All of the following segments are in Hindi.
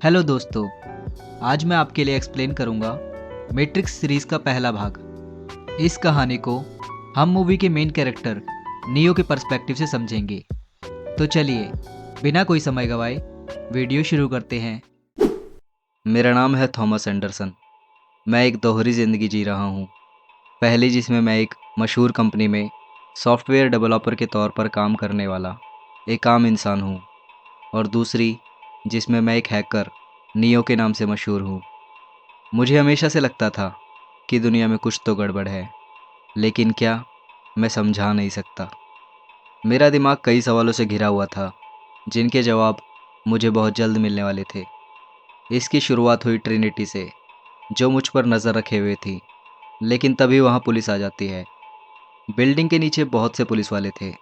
हेलो दोस्तों, आज मैं आपके लिए एक्सप्लेन करूंगा मैट्रिक्स सीरीज का पहला भाग। इस कहानी को हम मूवी के मेन कैरेक्टर नियो के पर्सपेक्टिव से समझेंगे। तो चलिए बिना कोई समय गवाए वीडियो शुरू करते हैं। मेरा नाम है थॉमस एंडरसन। मैं एक दोहरी ज़िंदगी जी रहा हूँ। पहली जिसमें मैं एक मशहूर कंपनी में सॉफ्टवेयर डेवलपर के तौर पर काम करने वाला एक आम इंसान हूँ, और दूसरी जिसमें मैं एक हैकर नियो के नाम से मशहूर हूँ। मुझे हमेशा से लगता था कि दुनिया में कुछ तो गड़बड़ है, लेकिन क्या, मैं समझा नहीं सकता। मेरा दिमाग कई सवालों से घिरा हुआ था, जिनके जवाब मुझे बहुत जल्द मिलने वाले थे। इसकी शुरुआत हुई ट्रिनिटी से, जो मुझ पर नज़र रखे हुए थी, लेकिन तभी वहाँ पुलिस आ जाती है। बिल्डिंग के नीचे बहुत से पुलिस वाले थे।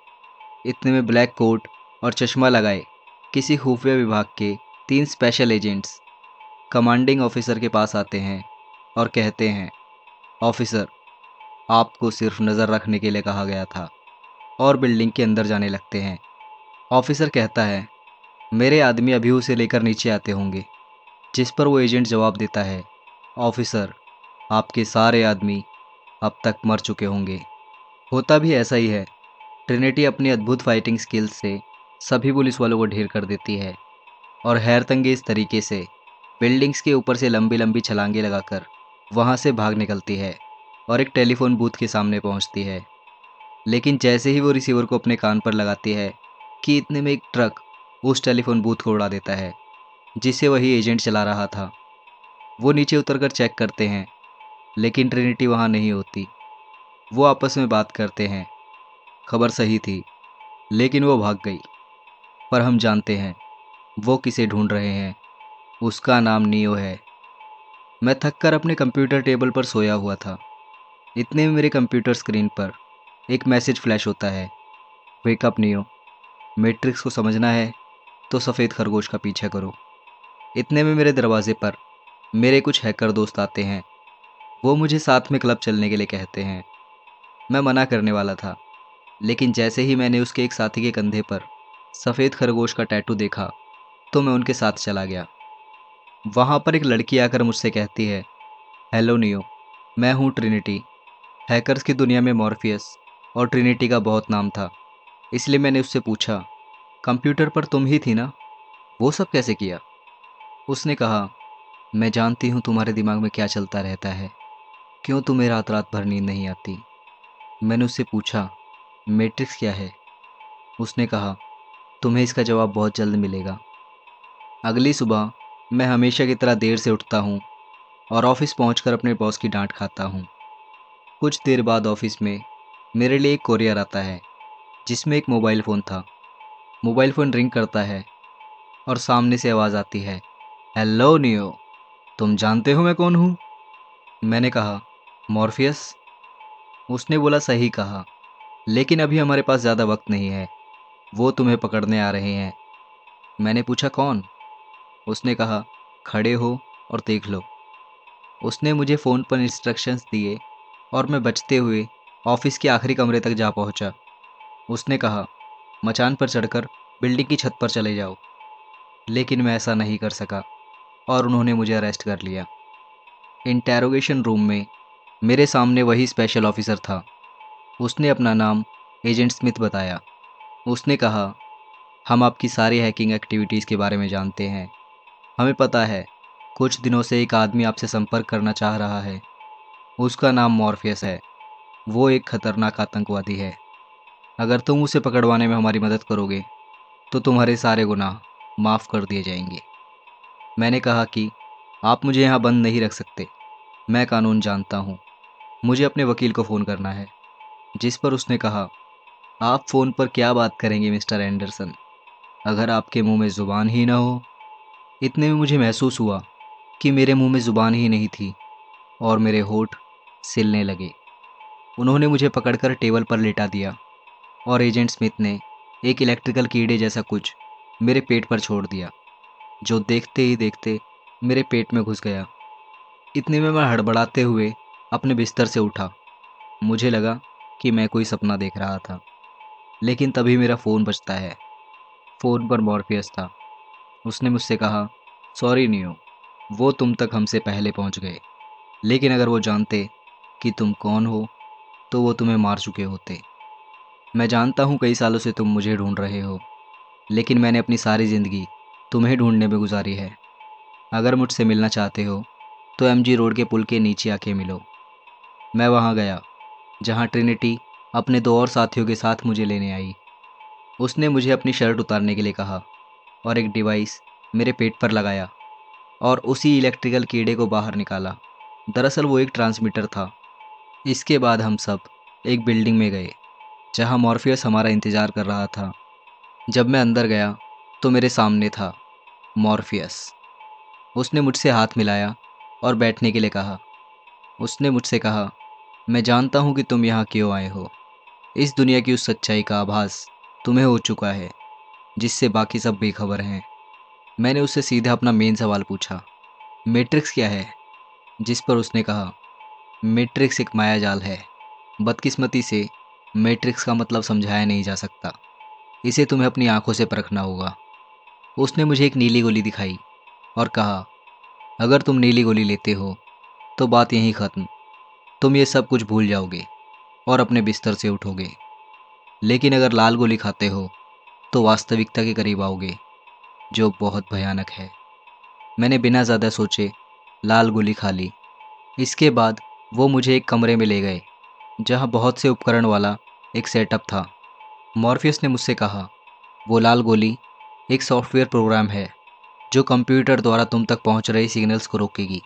इतने में ब्लैक कोट और चश्मा लगाए किसी खुफिया विभाग के 3 स्पेशल एजेंट्स कमांडिंग ऑफिसर के पास आते हैं और कहते हैं, ऑफिसर, आपको सिर्फ नज़र रखने के लिए कहा गया था, और बिल्डिंग के अंदर जाने लगते हैं। ऑफिसर कहता है, मेरे आदमी अभी उसे लेकर नीचे आते होंगे। जिस पर वो एजेंट जवाब देता है, ऑफिसर, आपके सारे आदमी अब तक मर चुके होंगे। होता भी ऐसा ही है। ट्रिनिटी अपनी अद्भुत फाइटिंग स्किल्स से सभी पुलिस वालों को ढेर कर देती है, और हैरतअंगेज तरीके से बिल्डिंग्स के ऊपर से लंबी लंबी छलांगे लगाकर वहाँ से भाग निकलती है और एक टेलीफोन बूथ के सामने पहुँचती है। लेकिन जैसे ही वो रिसीवर को अपने कान पर लगाती है कि इतने में एक ट्रक उस टेलीफोन बूथ को उड़ा देता है, जिसे वही एजेंट चला रहा था। वो नीचे उतरकर चेक करते हैं, लेकिन ट्रिनिटी वहाँ नहीं होती। वो आपस में बात करते हैं। खबर सही थी, लेकिन वो भाग गई। पर हम जानते हैं वो किसे ढूंढ रहे हैं। उसका नाम नियो है। मैं थक कर अपने कंप्यूटर टेबल पर सोया हुआ था। इतने में मेरे कंप्यूटर स्क्रीन पर एक मैसेज फ्लैश होता है, वेकअप नियो, मैट्रिक्स को समझना है तो सफ़ेद खरगोश का पीछा करो। इतने में मेरे दरवाजे पर मेरे कुछ हैकर दोस्त आते हैं। वो मुझे साथ में क्लब चलने के लिए कहते हैं। मैं मना करने वाला था, लेकिन जैसे ही मैंने उसके एक साथी के कंधे पर सफ़ेद खरगोश का टैटू देखा, तो मैं उनके साथ चला गया। वहाँ पर एक लड़की आकर मुझसे कहती है, हेलो नियो, मैं हूँ ट्रिनिटी। हैकर्स की दुनिया में मॉर्फियस और ट्रिनिटी का बहुत नाम था, इसलिए मैंने उससे पूछा, कंप्यूटर पर तुम ही थी ना, वो सब कैसे किया? उसने कहा, मैं जानती हूँ तुम्हारे दिमाग में क्या चलता रहता है, क्यों तुम्हें रात रात भर नींद नहीं आती। मैंने उससे पूछा, मैट्रिक्स क्या है? उसने कहा, तुम्हें इसका जवाब बहुत जल्द मिलेगा। अगली सुबह मैं हमेशा की तरह देर से उठता हूँ और ऑफिस पहुँचकर अपने बॉस की डांट खाता हूँ। कुछ देर बाद ऑफिस में मेरे लिए एक कोरियर आता है, जिसमें एक मोबाइल फ़ोन था। मोबाइल फ़ोन रिंग करता है और सामने से आवाज़ आती है, हेलो नियो, तुम जानते हो मैं कौन हूँ? मैंने कहा, मॉर्फियस। उसने बोला, सही कहा, लेकिन अभी हमारे पास ज़्यादा वक्त नहीं है, वो तुम्हें पकड़ने आ रहे हैं। मैंने पूछा, कौन? उसने कहा, खड़े हो और देख लो। उसने मुझे फ़ोन पर इंस्ट्रक्शंस दिए और मैं बचते हुए ऑफिस के आखिरी कमरे तक जा पहुंचा। उसने कहा, मचान पर चढ़कर बिल्डिंग की छत पर चले जाओ। लेकिन मैं ऐसा नहीं कर सका और उन्होंने मुझे अरेस्ट कर लिया। इंटेरोगेशन रूम में मेरे सामने वही स्पेशल ऑफिसर था। उसने अपना नाम एजेंट स्मिथ बताया। उसने कहा, हम आपकी सारी हैकिंग एक्टिविटीज़ के बारे में जानते हैं। हमें पता है कुछ दिनों से एक आदमी आपसे संपर्क करना चाह रहा है। उसका नाम मॉर्फियस है। वो एक खतरनाक आतंकवादी है। अगर तुम उसे पकड़वाने में हमारी मदद करोगे तो तुम्हारे सारे गुनाह माफ़ कर दिए जाएंगे। मैंने कहा कि आप मुझे यहाँ बंद नहीं रख सकते। मैं कानून जानता हूँ। मुझे अपने वकील को फ़ोन करना है। जिस पर उसने कहा, आप फ़ोन पर क्या बात करेंगे मिस्टर एंडरसन, अगर आपके मुंह में ज़ुबान ही ना हो। इतने में मुझे महसूस हुआ कि मेरे मुंह में ज़ुबान ही नहीं थी और मेरे होठ सिलने लगे। उन्होंने मुझे पकड़कर टेबल पर लेटा दिया और एजेंट स्मिथ ने एक इलेक्ट्रिकल कीड़े जैसा कुछ मेरे पेट पर छोड़ दिया, जो देखते ही देखते मेरे पेट में घुस गया। इतने में मैं हड़बड़ाते हुए अपने बिस्तर से उठा। मुझे लगा कि मैं कोई सपना देख रहा था, लेकिन तभी मेरा फ़ोन बजता है। फ़ोन पर मॉर्फियस था। उसने मुझसे कहा, सॉरी नियो, वो तुम तक हमसे पहले पहुंच गए। लेकिन अगर वो जानते कि तुम कौन हो तो वो तुम्हें मार चुके होते। मैं जानता हूँ कई सालों से तुम मुझे ढूंढ रहे हो, लेकिन मैंने अपनी सारी ज़िंदगी तुम्हें ढूंढने में गुजारी है। अगर मुझसे मिलना चाहते हो तो एमजी रोड के पुल के नीचे आके मिलो। मैं वहाँ गया जहाँ ट्रिनिटी अपने दो और साथियों के साथ मुझे लेने आई। उसने मुझे अपनी शर्ट उतारने के लिए कहा और एक डिवाइस मेरे पेट पर लगाया और उसी इलेक्ट्रिकल कीड़े को बाहर निकाला। दरअसल वो एक ट्रांसमीटर था। इसके बाद हम सब एक बिल्डिंग में गए जहाँ मॉर्फियस हमारा इंतज़ार कर रहा था। जब मैं अंदर गया तो मेरे सामने था मॉर्फियस। उसने मुझसे हाथ मिलाया और बैठने के लिए कहा। उसने मुझसे कहा, मैं जानता हूँ कि तुम यहाँ क्यों आए हो। इस दुनिया की उस सच्चाई का आभास तुम्हें हो चुका है जिससे बाकी सब बेखबर हैं। मैंने उससे सीधा अपना मेन सवाल पूछा, मैट्रिक्स क्या है? जिस पर उसने कहा, मैट्रिक्स एक मायाजाल है। बदकिस्मती से मैट्रिक्स का मतलब समझाया नहीं जा सकता। इसे तुम्हें अपनी आंखों से परखना होगा। उसने मुझे एक नीली गोली दिखाई और कहा, अगर तुम नीली गोली लेते हो तो बात यहीं ख़त्म। तुम ये सब कुछ भूल जाओगे और अपने बिस्तर से उठोगे। लेकिन अगर लाल गोली खाते हो तो वास्तविकता के करीब आओगे, जो बहुत भयानक है। मैंने बिना ज़्यादा सोचे लाल गोली खा ली। इसके बाद वो मुझे एक कमरे में ले गए जहाँ बहुत से उपकरण वाला एक सेटअप था। मॉर्फियस ने मुझसे कहा, वो लाल गोली एक सॉफ्टवेयर प्रोग्राम है जो कंप्यूटर द्वारा तुम तक पहुंच रहे सिग्नल्स को रोकेगी,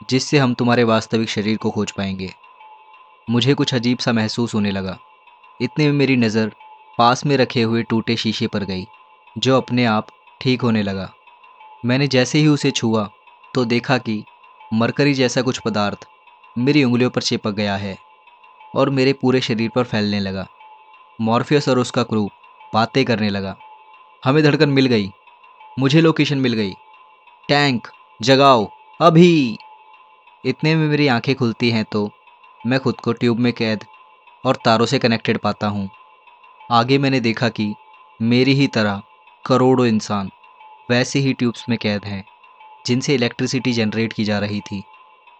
जिससे हम तुम्हारे वास्तविक शरीर को खोज पाएंगे। मुझे कुछ अजीब सा महसूस होने लगा। इतने में मेरी नज़र पास में रखे हुए टूटे शीशे पर गई जो अपने आप ठीक होने लगा। मैंने जैसे ही उसे छुआ तो देखा कि मरकरी जैसा कुछ पदार्थ मेरी उंगलियों पर चिपक गया है और मेरे पूरे शरीर पर फैलने लगा। मॉर्फियस और उसका क्रू बातें करने लगा। हमें धड़कन मिल गई, मुझे लोकेशन मिल गई, टैंक जगाओ अभी। इतने में मेरी आंखें खुलती हैं तो मैं खुद को ट्यूब में कैद और तारों से कनेक्टेड पाता हूँ। आगे मैंने देखा कि मेरी ही तरह करोड़ों इंसान वैसे ही ट्यूब्स में कैद हैं जिनसे इलेक्ट्रिसिटी जनरेट की जा रही थी।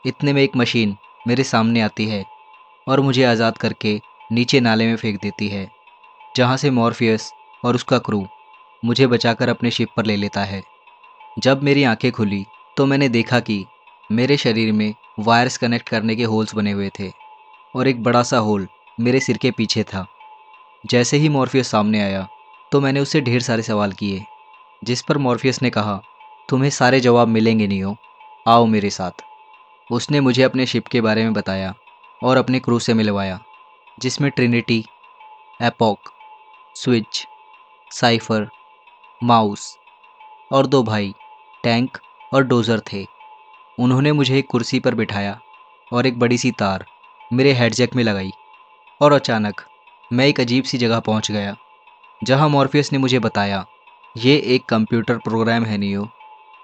इतने में एक मशीन मेरे सामने आती है और मुझे आज़ाद करके नीचे नाले में फेंक देती है, जहाँ से मॉर्फियस और उसका क्रू मुझे बचाकर अपने शिप पर ले लेता है। जब मेरी आंखें खुली तो मैंने देखा कि मेरे शरीर में वायर्स कनेक्ट करने के होल्स बने हुए थे और एक बड़ा सा होल मेरे सिर के पीछे था। जैसे ही मॉर्फियस सामने आया तो मैंने उससे ढेर सारे सवाल किए, जिस पर मॉर्फियस ने कहा, तुम्हें सारे जवाब मिलेंगे नियो, आओ मेरे साथ। उसने मुझे अपने शिप के बारे में बताया और अपने क्रू से मिलवाया, जिसमें Trinity, epoch, switch, cipher, mouse और दो भाई टैंक और डोज़र थे। उन्होंने मुझे एक कुर्सी पर बिठाया और एक बड़ी सी तार मेरे हेडजैक में लगाई और अचानक मैं एक अजीब सी जगह पहुंच गया जहां मॉर्फियस ने मुझे बताया, ये एक कंप्यूटर प्रोग्राम है नियो।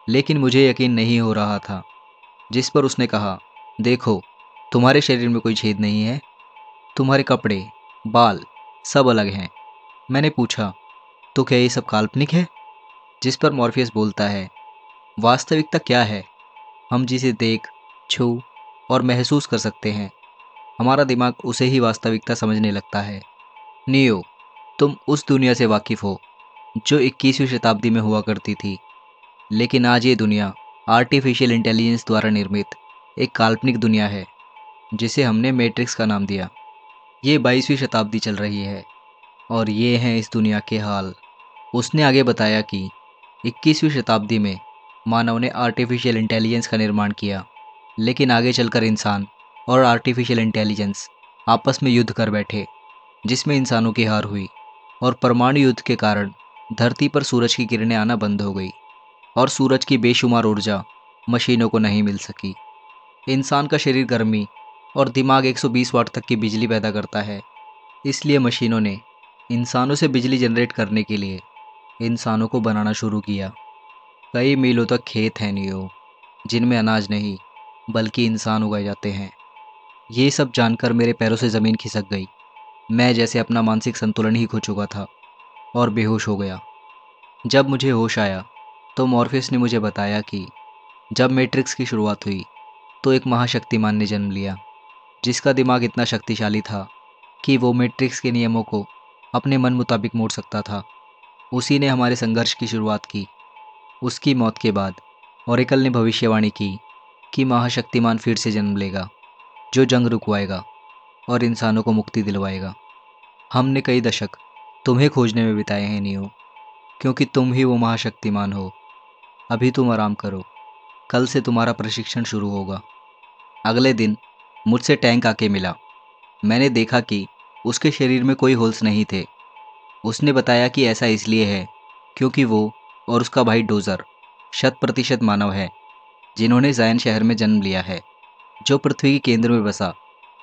लेकिन मुझे यकीन नहीं हो रहा था। जिस पर उसने कहा, देखो, तुम्हारे शरीर में कोई छेद नहीं है, तुम्हारे कपड़े, बाल सब अलग हैं। मैंने पूछा, तो क्या ये सब काल्पनिक है? जिस पर मॉर्फियस बोलता है, वास्तविकता क्या है? हम जिसे देख, छू और महसूस कर सकते हैं, हमारा दिमाग उसे ही वास्तविकता समझने लगता है। नियो, तुम उस दुनिया से वाकिफ़ हो जो 21वीं शताब्दी में हुआ करती थी, लेकिन आज ये दुनिया आर्टिफिशियल इंटेलिजेंस द्वारा निर्मित एक काल्पनिक दुनिया है जिसे हमने मैट्रिक्स का नाम दिया। ये 22वीं शताब्दी चल रही है और ये हैं इस दुनिया के हाल। उसने आगे बताया कि 21वीं शताब्दी में मानव ने आर्टिफिशियल इंटेलिजेंस का निर्माण किया, लेकिन आगे चलकर इंसान और आर्टिफिशियल इंटेलिजेंस आपस में युद्ध कर बैठे, जिसमें इंसानों की हार हुई और परमाणु युद्ध के कारण धरती पर सूरज की किरणें आना बंद हो गई और सूरज की बेशुमार ऊर्जा मशीनों को नहीं मिल सकी। इंसान का शरीर गर्मी और दिमाग 120 वाट तक की बिजली पैदा करता है, इसलिए मशीनों ने इंसानों से बिजली जनरेट करने के लिए इंसानों को बनाना शुरू किया। कई मीलों तक खेत हैं नियो, जिनमें अनाज नहीं बल्कि इंसान उगाए जाते हैं। ये सब जानकर मेरे पैरों से ज़मीन खिसक गई। मैं जैसे अपना मानसिक संतुलन ही खो चुका था और बेहोश हो गया। जब मुझे होश आया तो मॉर्फियस ने मुझे बताया कि जब मैट्रिक्स की शुरुआत हुई तो एक महाशक्तिमान ने जन्म लिया, जिसका दिमाग इतना शक्तिशाली था कि वो मैट्रिक्स के नियमों को अपने मन मुताबिक मोड़ सकता था। उसी ने हमारे संघर्ष की शुरुआत की। उसकी मौत के बाद ओरेकल ने भविष्यवाणी की कि महाशक्तिमान फिर से जन्म लेगा, जो जंग रुकवाएगा और इंसानों को मुक्ति दिलवाएगा। हमने कई दशक तुम्हें खोजने में बिताए हैं नियो, क्योंकि तुम ही वो महाशक्तिमान हो। अभी तुम आराम करो, कल से तुम्हारा प्रशिक्षण शुरू होगा। अगले दिन मुझसे टैंक आके मिला। मैंने देखा कि उसके शरीर में कोई होल्स नहीं थे। उसने बताया कि ऐसा इसलिए है क्योंकि वो और उसका भाई डोजर 100% मानव है, जिन्होंने जायन शहर में जन्म लिया है, जो पृथ्वी के केंद्र में बसा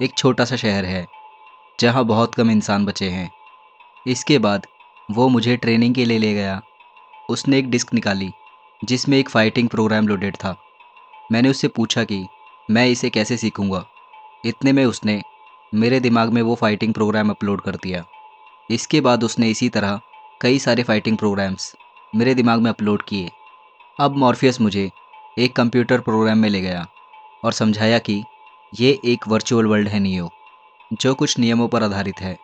एक छोटा सा शहर है जहाँ बहुत कम इंसान बचे हैं। इसके बाद वो मुझे ट्रेनिंग के लिए ले गया। उसने एक डिस्क निकाली जिसमें एक फाइटिंग प्रोग्राम लोडेड था। मैंने उससे पूछा कि मैं इसे कैसे सीखूंगा। इतने में उसने मेरे दिमाग में वो फाइटिंग प्रोग्राम अपलोड कर दिया। इसके बाद उसने इसी तरह कई सारे फाइटिंग प्रोग्राम्स मेरे दिमाग में अपलोड किए। अब मॉर्फियस मुझे एक कंप्यूटर प्रोग्राम में ले गया और समझाया कि ये एक वर्चुअल वर्ल्ड है नियो, जो कुछ नियमों पर आधारित है,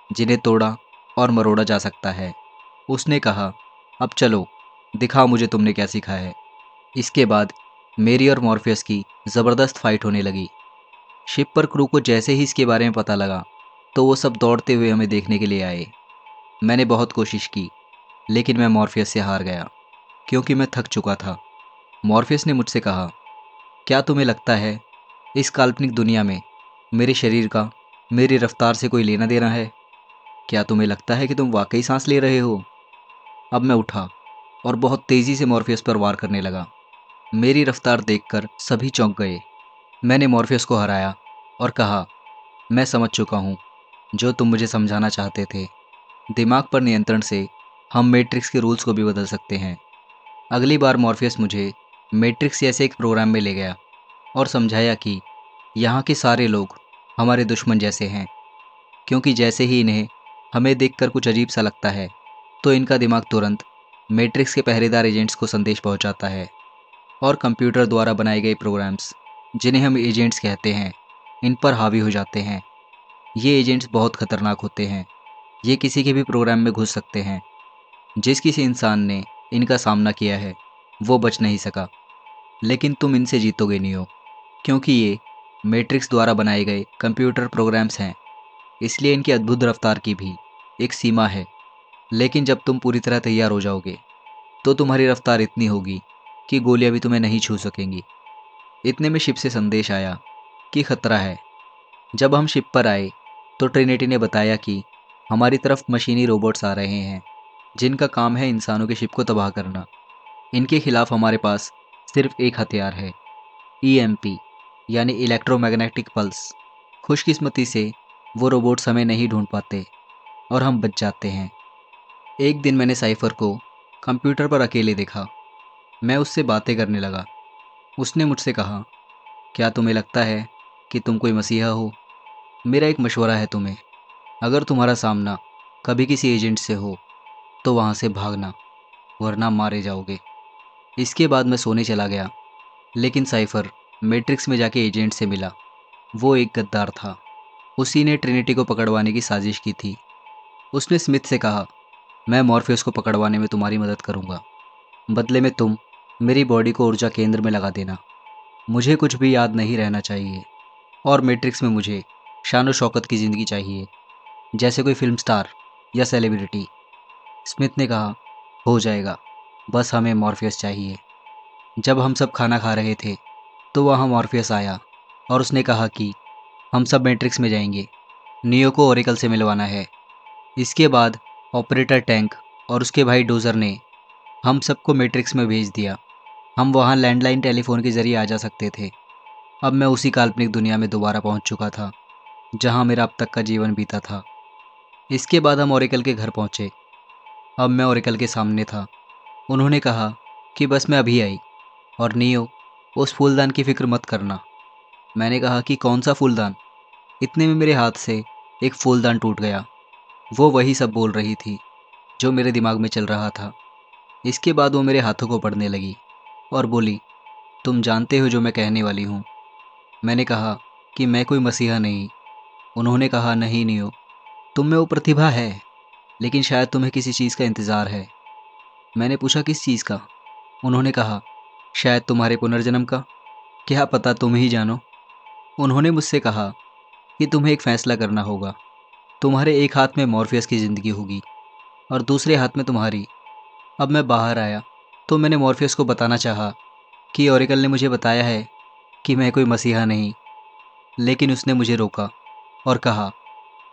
जिन्हें तोड़ा और मरोड़ा जा सकता है। उसने कहा, अब चलो दिखाओ मुझे तुमने क्या सीखा है। इसके बाद मेरी और मॉर्फियस की ज़बरदस्त फाइट होने लगी। शिप पर क्रू को जैसे ही इसके बारे में पता लगा तो वो सब दौड़ते हुए हमें देखने के लिए आए। मैंने बहुत कोशिश की, लेकिन मैं मॉर्फियस से हार गया क्योंकि मैं थक चुका था। मॉर्फियस ने मुझसे कहा, क्या तुम्हें लगता है इस काल्पनिक दुनिया में मेरे शरीर का मेरी रफ्तार से कोई लेना देना है? क्या तुम्हें लगता है कि तुम वाकई सांस ले रहे हो? अब मैं उठा और बहुत तेज़ी से मॉर्फियस पर वार करने लगा। मेरी रफ्तार देखकर सभी चौंक गए। मैंने मॉर्फियस को हराया और कहा, मैं समझ चुका हूँ जो तुम मुझे समझाना चाहते थे। दिमाग पर नियंत्रण से हम मैट्रिक्स के रूल्स को भी बदल सकते हैं। अगली बार मॉर्फियस मुझे मैट्रिक्स जैसे एक प्रोग्राम में ले गया और समझाया कि यहाँ के सारे लोग हमारे दुश्मन जैसे हैं, क्योंकि जैसे ही इन्हें हमें देखकर कुछ अजीब सा लगता है तो इनका दिमाग तुरंत मैट्रिक्स के पहरेदार एजेंट्स को संदेश पहुंचाता है और कंप्यूटर द्वारा बनाए गए प्रोग्राम्स, जिन्हें हम एजेंट्स कहते हैं, इन पर हावी हो जाते हैं। ये एजेंट्स बहुत खतरनाक होते हैं। ये किसी के भी प्रोग्राम में घुस सकते हैं। जिस किसी इंसान ने इनका सामना किया है वो बच नहीं सका। लेकिन तुम इनसे जीतोगे नियो, क्योंकि ये मैट्रिक्स द्वारा बनाए गए कंप्यूटर प्रोग्राम्स हैं। इसलिए इनकी अद्भुत रफ्तार की भी एक सीमा है। लेकिन जब तुम पूरी तरह तैयार हो जाओगे तो तुम्हारी रफ्तार इतनी होगी कि गोलियां भी तुम्हें नहीं छू सकेंगी। इतने में शिप से संदेश आया कि खतरा है। जब हम शिप पर आए तो ट्रिनिटी ने बताया कि हमारी तरफ मशीनी रोबोट्स आ रहे हैं, जिनका काम है इंसानों के शिप को तबाह करना। इनके खिलाफ हमारे पास सिर्फ एक हथियार है, ईएमपी यानी इलेक्ट्रोमैग्नेटिक पल्स। खुशकिस्मती से वो रोबोट्स हमें नहीं ढूंढ पाते और हम बच जाते हैं। एक दिन मैंने साइफर को कंप्यूटर पर अकेले देखा। मैं उससे बातें करने लगा। उसने मुझसे कहा, क्या तुम्हें लगता है कि तुम कोई मसीहा हो? मेरा एक मशवरा है तुम्हें, अगर तुम्हारा सामना कभी किसी एजेंट से हो तो वहाँ से भागना, वरना मारे जाओगे। इसके बाद मैं सोने चला गया। लेकिन साइफर मैट्रिक्स में जाके एजेंट से मिला। वो एक गद्दार था। उसी ने ट्रिनिटी को पकड़वाने की साजिश की थी। उसने स्मिथ से कहा, मैं मॉर्फियस को पकड़वाने में तुम्हारी मदद करूंगा। बदले में तुम मेरी बॉडी को ऊर्जा केंद्र में लगा देना। मुझे कुछ भी याद नहीं रहना चाहिए और मैट्रिक्स में मुझे शान और शौकत की ज़िंदगी चाहिए, जैसे कोई फिल्म स्टार या सेलिब्रिटी। स्मिथ ने कहा, हो जाएगा, बस हमें मॉर्फियस चाहिए। जब हम सब खाना खा रहे थे तो वहाँ मॉर्फियस आया और उसने कहा कि हम सब मैट्रिक्स में जाएंगे, नियो को ओरेकल से मिलवाना है। इसके बाद ऑपरेटर टैंक और उसके भाई डोजर ने हम सबको मैट्रिक्स में भेज दिया। हम वहाँ लैंडलाइन टेलीफोन के जरिए आ जा सकते थे। अब मैं उसी काल्पनिक दुनिया में दोबारा पहुँच चुका था जहाँ मेरा अब तक का जीवन बीता था। इसके बाद हम ओरेकल के घर पहुँचे। अब मैं ओरेकल के सामने था। उन्होंने कहा कि बस मैं अभी आई और नियो, उस फूलदान की फिक्र मत करना। मैंने कहा कि कौन सा फूलदान? इतने में मेरे हाथ से एक फूलदान टूट गया। वो वही सब बोल रही थी जो मेरे दिमाग में चल रहा था। इसके बाद वो मेरे हाथों को पढ़ने लगी और बोली, तुम जानते हो जो मैं कहने वाली हूँ। मैंने कहा कि मैं कोई मसीहा नहीं। उन्होंने कहा, नहीं नियो, तुम में वो प्रतिभा है, लेकिन शायद तुम्हें किसी चीज़ का इंतज़ार है। मैंने पूछा, किस चीज़ का? उन्होंने कहा, शायद तुम्हारे पुनर्जन्म का। क्या पता, तुम ही जानो। उन्होंने मुझसे कहा कि तुम्हें एक फ़ैसला करना होगा। तुम्हारे एक हाथ में मॉर्फियस की ज़िंदगी होगी और दूसरे हाथ में तुम्हारी। अब मैं बाहर आया तो मैंने मॉर्फियस को बताना चाहा कि ओरेकल ने मुझे बताया है कि मैं कोई मसीहा नहीं, लेकिन उसने मुझे रोका और कहा,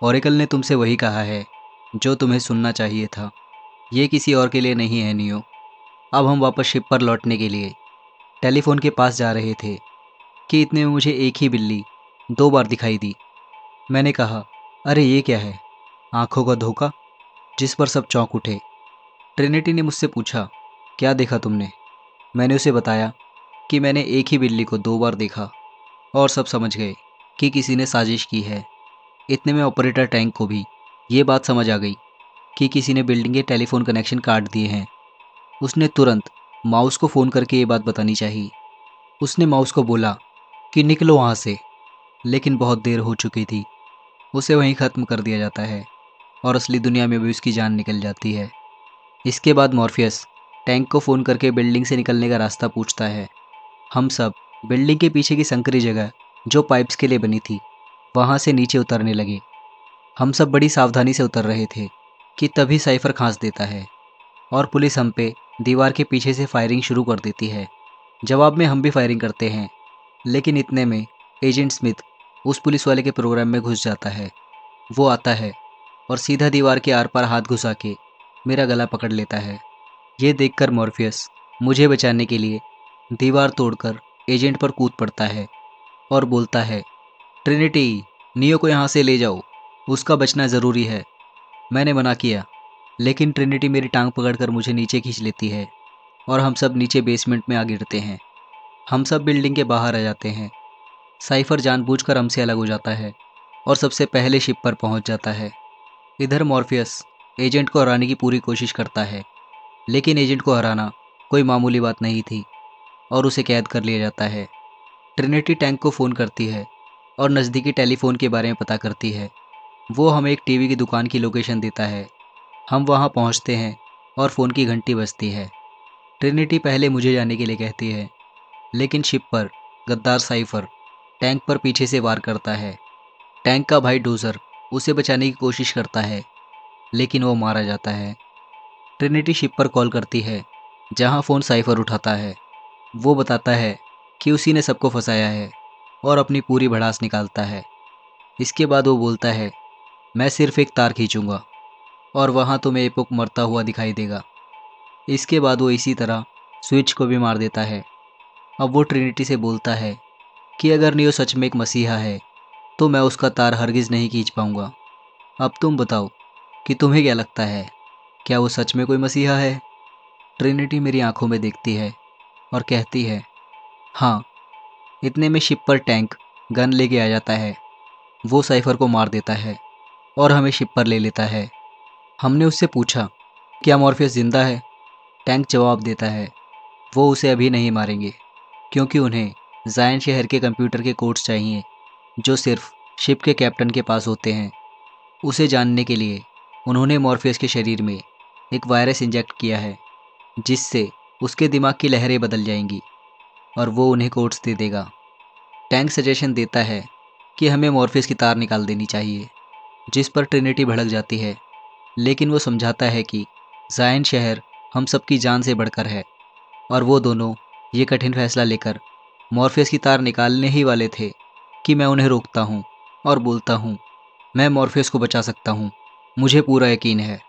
ओरेकल ने तुमसे वही कहा है जो तुम्हें सुनना चाहिए था। ये किसी और के लिए नहीं है नियो। अब हम वापस शिप पर लौटने के लिए टेलीफोन के पास जा रहे थे कि इतने में मुझे एक ही बिल्ली 2 बार दिखाई दी। मैंने कहा, अरे ये क्या है? आंखों का धोखा? जिस पर सब चौंक उठे। ट्रिनिटी ने मुझसे पूछा, क्या देखा तुमने? मैंने उसे बताया कि मैंने एक ही बिल्ली को 2 बार देखा और सब समझ गए कि किसी ने साजिश की है। इतने में ऑपरेटर टैंक को भी ये बात समझ आ गई कि किसी ने बिल्डिंग के टेलीफोन कनेक्शन काट दिए हैं। उसने तुरंत माउस को फ़ोन करके ये बात बतानी चाहिए। उसने माउस को बोला कि निकलो वहाँ से, लेकिन बहुत देर हो चुकी थी। उसे वहीं ख़त्म कर दिया जाता है और असली दुनिया में भी उसकी जान निकल जाती है। इसके बाद मॉर्फियस टैंक को फ़ोन करके बिल्डिंग से निकलने का रास्ता पूछता है। हम सब बिल्डिंग के पीछे की संकरी जगह जो पाइप्स के लिए बनी थी वहाँ से नीचे उतरने लगे। हम सब बड़ी सावधानी से उतर रहे थे कि तभी साइफर खांस देता है और पुलिस हम पे दीवार के पीछे से फायरिंग शुरू कर देती है। जवाब में हम भी फायरिंग करते हैं, लेकिन इतने में एजेंट स्मिथ उस पुलिस वाले के प्रोग्राम में घुस जाता है। वो आता है और सीधा दीवार के आर पार हाथ घुसा के मेरा गला पकड़ लेता है। ये देखकर मॉर्फियस मुझे बचाने के लिए दीवार तोड़कर एजेंट पर कूद पड़ता है और बोलता है, ट्रिनिटी, नियो को यहाँ से ले जाओ, उसका बचना ज़रूरी है। मैंने मना किया, लेकिन ट्रिनिटी मेरी टांग पकड़कर मुझे नीचे खींच लेती है और हम सब नीचे बेसमेंट में आ गिरते हैं। हम सब बिल्डिंग के बाहर आ जाते हैं। साइफर जानबूझकर हमसे अलग हो जाता है और सबसे पहले शिप पर पहुंच जाता है। इधर मॉर्फियस एजेंट को हराने की पूरी कोशिश करता है, लेकिन एजेंट को हराना कोई मामूली बात नहीं थी और उसे कैद कर लिया जाता है। ट्रिनिटी टैंक को फ़ोन करती है और नज़दीकी टेलीफोन के बारे में पता करती है। वो हमें एक टीवी की दुकान की लोकेशन देता है। हम वहाँ पहुँचते हैं और फ़ोन की घंटी बजती है। ट्रिनिटी पहले मुझे जाने के लिए कहती है, लेकिन शिप पर गद्दार साइफर टैंक पर पीछे से वार करता है। टैंक का भाई डोजर उसे बचाने की कोशिश करता है, लेकिन वो मारा जाता है। ट्रिनिटी शिप पर कॉल करती है, जहाँ फ़ोन साइफर उठाता है। वो बताता है कि उसी ने सबको फंसाया है और अपनी पूरी भड़ास निकालता है। इसके बाद वो बोलता है, मैं सिर्फ एक तार खींचूंगा और वहाँ तुम्हें एपोक मरता हुआ दिखाई देगा। इसके बाद वो इसी तरह स्विच को भी मार देता है। अब वो ट्रिनिटी से बोलता है कि अगर नियो सच में एक मसीहा है तो मैं उसका तार हरगिज़ नहीं खींच पाऊंगा। अब तुम बताओ कि तुम्हें क्या लगता है, क्या वो सच में कोई मसीहा है? ट्रिनिटी मेरी आंखों में देखती है और कहती है, हाँ। इतने में शिप पर टैंक गन लेके आ जाता है। वो साइफर को मार देता है और हमें शिप पर ले लेता है। हमने उससे पूछा, क्या मॉर्फियस जिंदा है? टैंक जवाब देता है, वो उसे अभी नहीं मारेंगे, क्योंकि उन्हें जायन शहर के कंप्यूटर के कोड्स चाहिए जो सिर्फ शिप के कैप्टन के पास होते हैं। उसे जानने के लिए उन्होंने मॉर्फियस के शरीर में एक वायरस इंजेक्ट किया है, जिससे उसके दिमाग की लहरें बदल जाएंगी और वो उन्हें कोड्स दे देगा। टैंक सजेशन देता है कि हमें मॉर्फियस की तार निकाल देनी चाहिए, जिस पर ट्रिनिटी भड़क जाती है, लेकिन वो समझाता है कि जायन शहर हम सबकी जान से बढ़कर है और वो दोनों ये कठिन फैसला लेकर मॉर्फियस की तार निकालने ही वाले थे कि मैं उन्हें रोकता हूँ और बोलता हूँ, मैं मॉर्फियस को बचा सकता हूँ, मुझे पूरा यकीन है।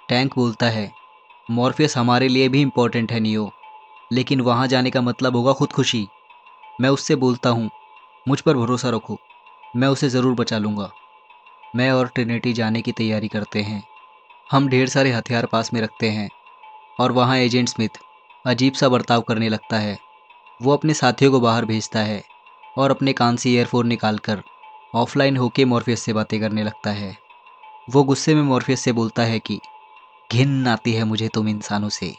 टैंक बोलता है, मॉर्फियस हमारे लिए भी इम्पोर्टेंट है नियो, लेकिन वहाँ जाने का मतलब होगा खुदकुशी। मैं उससे बोलता हूँ, मुझ पर भरोसा रखो, मैं उसे ज़रूर बचा लूँगा। मैं और ट्रिनिटी जाने की तैयारी करते हैं। हम ढेर सारे हथियार पास में रखते हैं और वहाँ एजेंट स्मिथ अजीब सा बर्ताव करने लगता है। वो अपने साथियों को बाहर भेजता है और अपने कान से ईयरफोन निकालकर ऑफलाइन होके मॉर्फियस से बातें करने लगता है। वो गुस्से में मॉर्फियस से बोलता है कि घिन आती है मुझे तुम इंसानों से।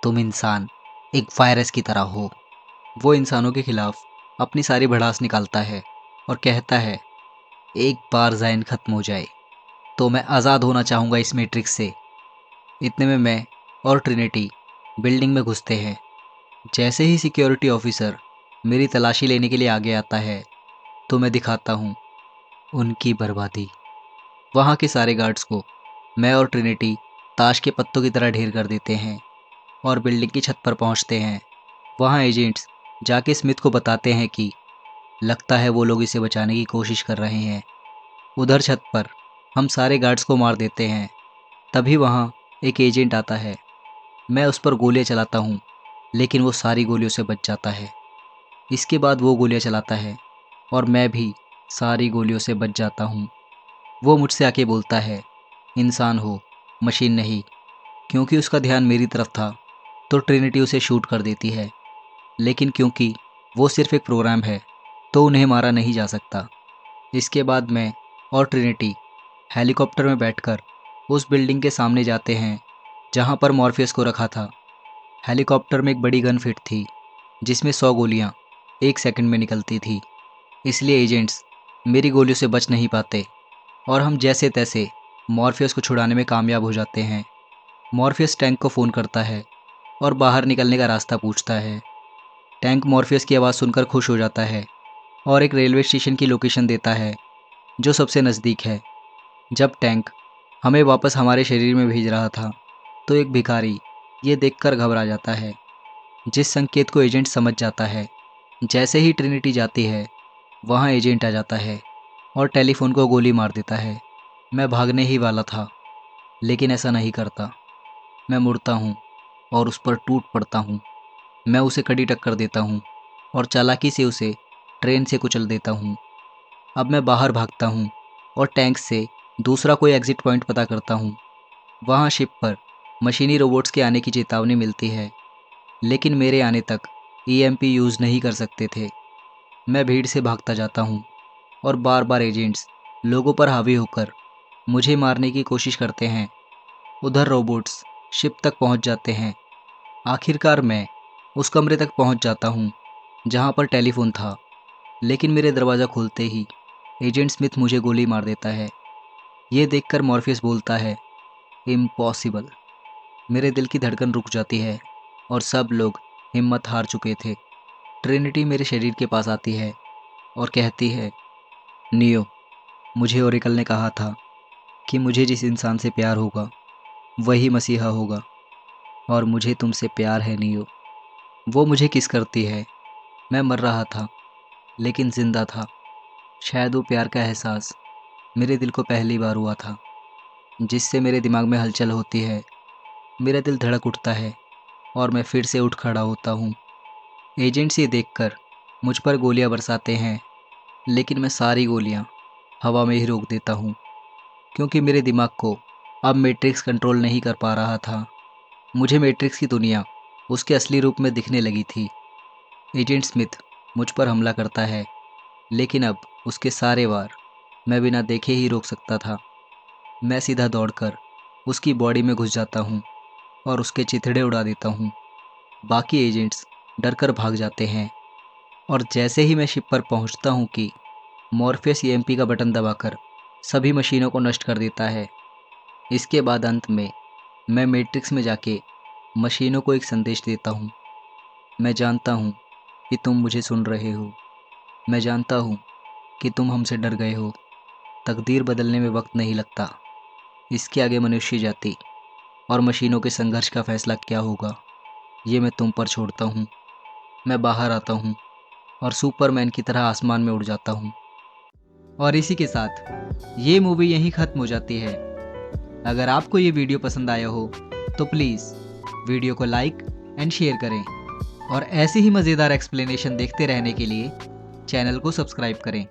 तुम इंसान एक वायरस की तरह हो। वो इंसानों के खिलाफ अपनी सारी भड़ास निकालता है और कहता है एक बार ज़ाइन ख़त्म हो जाए तो मैं आज़ाद होना चाहूँगा इस मैट्रिक्स से। इतने में मैं और ट्रिनिटी बिल्डिंग में घुसते हैं। जैसे ही सिक्योरिटी ऑफिसर मेरी तलाशी लेने के लिए आगे आता है तो मैं दिखाता हूँ उनकी बर्बादी। वहाँ के सारे गार्ड्स को मैं और ट्रिनिटी ताश के पत्तों की तरह ढेर कर देते हैं और बिल्डिंग की छत पर पहुँचते हैं। वहाँ एजेंट्स जाके स्मिथ को बताते हैं कि लगता है वो लोग इसे बचाने की कोशिश कर रहे हैं। उधर छत पर हम सारे गार्ड्स को मार देते हैं। तभी वहाँ एक एजेंट आता है। मैं उस पर गोलियां चलाता हूँ लेकिन वो सारी गोलियों से बच जाता है। इसके बाद वो गोलियां चलाता है और मैं भी सारी गोलियों से बच जाता हूँ। वो मुझसे आके बोलता है इंसान हो, मशीन नहीं। क्योंकि उसका ध्यान मेरी तरफ था तो ट्रिनिटी उसे शूट कर देती है, लेकिन क्योंकि वो सिर्फ एक प्रोग्राम है तो उन्हें मारा नहीं जा सकता। इसके बाद मैं और ट्रिनिटी हेलीकॉप्टर में बैठकर उस बिल्डिंग के सामने जाते हैं जहाँ पर मॉर्फियस को रखा था। हेलीकॉप्टर में एक बड़ी गन फिट थी जिसमें 100 गोलियाँ 1 सेकंड में निकलती थी। इसलिए एजेंट्स मेरी गोलियों से बच नहीं पाते और हम जैसे तैसे मॉर्फियस को छुड़ाने में कामयाब हो जाते हैं। मॉर्फियस टैंक को फ़ोन करता है और बाहर निकलने का रास्ता पूछता है। टैंक मॉर्फियस की आवाज़ सुनकर खुश हो जाता है और एक रेलवे स्टेशन की लोकेशन देता है जो सबसे नज़दीक है। जब टैंक हमें वापस हमारे शरीर में भेज रहा था तो एक भिखारी ये देखकर घबरा जाता है, जिस संकेत को एजेंट समझ जाता है। जैसे ही ट्रिनिटी जाती है वहाँ एजेंट आ जाता है और टेलीफोन को गोली मार देता है। मैं भागने ही वाला था लेकिन ऐसा नहीं करता। मैं मुड़ता हूँ और उस पर टूट पड़ता हूँ। मैं उसे कड़ी टक्कर देता हूँ और चालाकी से उसे ट्रेन से कुचल देता हूँ। अब मैं बाहर भागता हूँ और टैंक से दूसरा कोई एग्जिट पॉइंट पता करता हूँ। वहाँ शिप पर मशीनी रोबोट्स के आने की चेतावनी मिलती है, लेकिन मेरे आने तक ईएमपी यूज़ नहीं कर सकते थे। मैं भीड़ से भागता जाता हूँ और बार बार एजेंट्स लोगों पर हावी होकर मुझे मारने की कोशिश करते हैं। उधर रोबोट्स शिप तक पहुँच जाते हैं। आखिरकार मैं उस कमरे तक पहुँच जाता हूँ जहाँ पर टेलीफोन था, लेकिन मेरे दरवाज़ा खोलते ही एजेंट स्मिथ मुझे गोली मार देता है। ये देखकर मॉर्फियस बोलता है इम्पॉसिबल। मेरे दिल की धड़कन रुक जाती है और सब लोग हिम्मत हार चुके थे। ट्रिनिटी मेरे शरीर के पास आती है और कहती है नियो, मुझे ओरेकल ने कहा था कि मुझे जिस इंसान से प्यार होगा वही मसीहा होगा, और मुझे तुमसे प्यार है नियो। वो मुझे किस करती है। मैं मर रहा था लेकिन जिंदा था। शायद वो प्यार का एहसास मेरे दिल को पहली बार हुआ था, जिससे मेरे दिमाग में हलचल होती है। मेरा दिल धड़क उठता है और मैं फिर से उठ खड़ा होता हूँ। एजेंट्स ये देखकर मुझ पर गोलियां बरसाते हैं, लेकिन मैं सारी गोलियां हवा में ही रोक देता हूँ, क्योंकि मेरे दिमाग को अब मैट्रिक्स कंट्रोल नहीं कर पा रहा था। मुझे मैट्रिक्स की दुनिया उसके असली रूप में दिखने लगी थी। एजेंट स्मिथ मुझ पर हमला करता है, लेकिन अब उसके सारे वार मैं बिना देखे ही रोक सकता था। मैं सीधा दौड़कर उसकी बॉडी में घुस जाता हूँ और उसके चिथड़े उड़ा देता हूँ। बाकी एजेंट्स डरकर भाग जाते हैं और जैसे ही मैं शिप पर पहुँचता हूँ कि मॉर्फियस ईएमपी का बटन दबाकर सभी मशीनों को नष्ट कर देता है। इसके बाद अंत में मैं मैट्रिक्स में जाके मशीनों को एक संदेश देता हूँ। मैं जानता हूँ कि तुम मुझे सुन रहे हो। मैं जानता हूँ कि तुम हमसे डर गए हो। तकदीर बदलने में वक्त नहीं लगता। इसके आगे मनुष्य जाति और मशीनों के संघर्ष का फैसला क्या होगा, ये मैं तुम पर छोड़ता हूँ। मैं बाहर आता हूँ और सुपरमैन की तरह आसमान में उड़ जाता हूँ। और इसी के साथ ये मूवी यहीं ख़त्म हो जाती है। अगर आपको ये वीडियो पसंद आया हो तो प्लीज़ वीडियो को लाइक एंड शेयर करें, और ऐसे ही मज़ेदार एक्सप्लेनेशन देखते रहने के लिए चैनल को सब्सक्राइब करें।